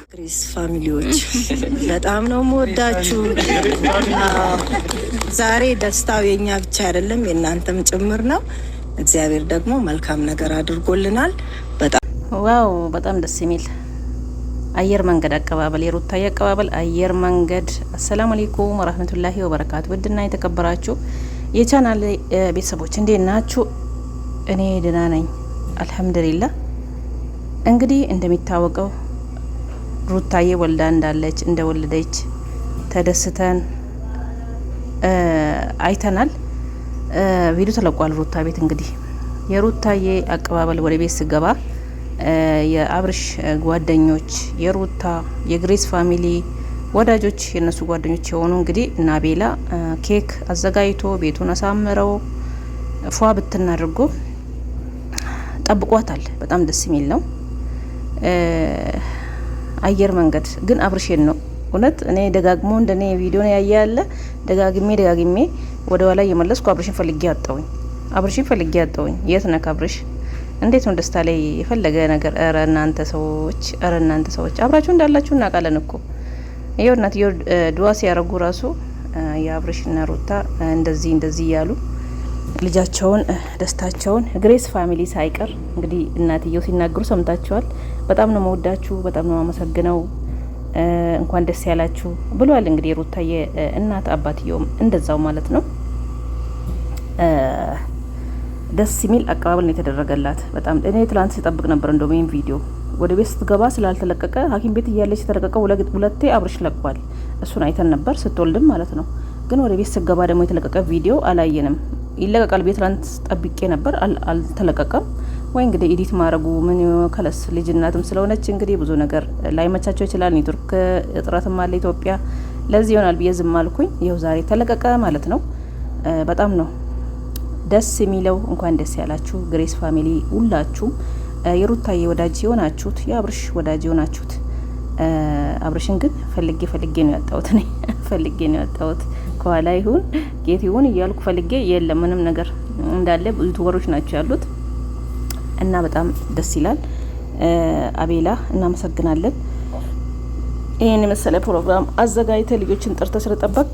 ግሬስ ፋሚሊዎች በጣም ነው የምወዳችሁ። ዛሬ ደስታው የኛ ብቻ አይደለም የእናንተም ጭምር ነው። እግዚአብሔር ደግሞ መልካም ነገር አድርጎልናል። ዋው በጣም ደስ የሚል አየር መንገድ አቀባበል፣ የሩታዬ አቀባበል አየር መንገድ። አሰላሙ አለይኩም ወራህመቱላሂ ወበረካቱ። ውድና የተከበራችሁ የቻናል ቤተሰቦች እንዴት ናችሁ? እኔ ደህና ነኝ አልሐምዱሊላህ። እንግዲህ እንደሚታወቀው ሩታዬ ወልዳ እንዳለች እንደወለደች ተደስተን አይተናል። ቪዲዮ ተለቋል ሩታ ቤት። እንግዲህ የሩታዬ አቀባበል ወደ ቤት ስገባ የአብርሽ ጓደኞች፣ የሩታ የግሬስ ፋሚሊ ወዳጆች፣ የነሱ ጓደኞች የሆኑ እንግዲህ እና ቤላ ኬክ አዘጋጅቶ ቤቱን አሳምረው ፏ ብትን አድርጎ ጠብቋታል። በጣም ደስ የሚል ነው። አየር መንገድ ግን አብርሽን ነው እውነት። እኔ ደጋግሞ እንደኔ ቪዲዮ ነው ያያለ ደጋግሜ ወደ ኋላ እየመለስኩ አብርሽን ፈልጌ ያጣውኝ። የት ነህ አብርሽ? እንዴት ነው ደስታ ላይ የፈለገ ነገር? ኧረ እናንተ ሰዎች አብራችሁ እንዳላችሁ እናውቃለን እኮ። ይኸው እናትየው ዱዓ ሲያረጉ ራሱ የአብርሽና ሩታ እንደዚህ ያሉ ልጃቸውን ደስታቸውን ግሬስ ፋሚሊ ሳይቀር እንግዲህ እናትየው ሲናገሩ ሰምታችኋል። በጣም ነው መወዳችሁ፣ በጣም ነው አመሰግነው፣ እንኳን ደስ ያላችሁ ብሏል። እንግዲህ የሩታዬ እናት አባትየውም እንደዛው ማለት ነው። ደስ የሚል አቀባበል ነው የተደረገላት። በጣም እኔ ትላንት ሲጠብቅ ነበር እንደውም ይሄን ቪዲዮ ወደ ቤት ስትገባ ስላልተለቀቀ ሐኪም ቤት እያለች የተለቀቀው ሁለቴ አብርሽ ለቋል። እሱን አይተን ነበር ስትወልድም ማለት ነው። ግን ወደ ቤት ስትገባ ደግሞ የተለቀቀ ቪዲዮ አላየንም። ይለቀቃል ቤት ትላንት ጠብቄ ነበር፣ አልተለቀቀም። ወይ እንግዲህ ኤዲት ማድረጉ ምን ከለስ ልጅ እናትም ስለሆነች እንግዲህ ብዙ ነገር ላይመቻቸው ይችላል። ኔትወርክ እጥረትም አለ ኢትዮጵያ። ለዚህ ይሆናል ብዬ ዝም አልኩኝ። ይኸው ዛሬ ተለቀቀ ማለት ነው። በጣም ነው ደስ የሚለው። እንኳን ደስ ያላችሁ ግሬስ ፋሚሊ ሁላችሁም። የሩታዬ ወዳጅ የሆናችሁት የአብርሽ ወዳጅ የሆናችሁት አብርሽን ግን ፈልጌ ነው ያጣሁት። እኔ ፈልጌ ነው ያጣሁት። ከኋላ ይሁን ጌት ይሁን እያልኩ ፈልጌ የለም ምንም ነገር እንዳለ ብዙ ዩቲዩበሮች ናቸው ያሉት እና በጣም ደስ ይላል። አቤላ እናመሰግናለን። ይሄን የመሰለ ፕሮግራም አዘጋጅተ ልጆችን ጠርተ ስለጠበቅ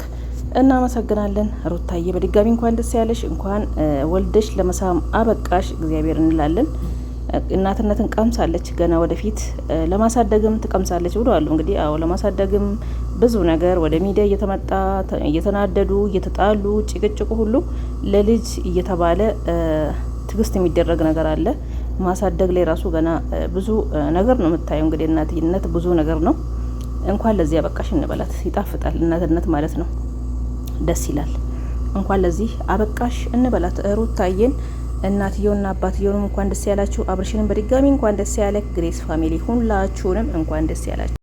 እናመሰግናለን። ሩታዬ በድጋሚ እንኳን ደስ ያለሽ፣ እንኳን ወልደሽ ለመሳም አበቃሽ እግዚአብሔር እንላለን። እናትነትን ቀምሳለች፣ ገና ወደፊት ለማሳደግም ትቀምሳለች ብለዋል። እንግዲህ አዎ ለማሳደግም ብዙ ነገር ወደ ሚዲያ እየተመጣ እየተናደዱ እየተጣሉ ጭቅጭቁ ሁሉ ለልጅ እየተባለ ትግስት የሚደረግ ነገር አለ። ማሳደግ ላይ ራሱ ገና ብዙ ነገር ነው የምታየው። እንግዲህ እናትነት ብዙ ነገር ነው። እንኳን ለዚህ አበቃሽ እንበላት። ይጣፍጣል እናትነት ማለት ነው። ደስ ይላል። እንኳን ለዚህ አበቃሽ እንበላት ሩታዬን። እናትየውና አባትየውንም እንኳን ደስ ያላችሁ። አብርሽንም በድጋሚ እንኳን ደስ ያለ። ግሬስ ፋሚሊ ሁላችሁንም እንኳን ደስ ያላችሁ።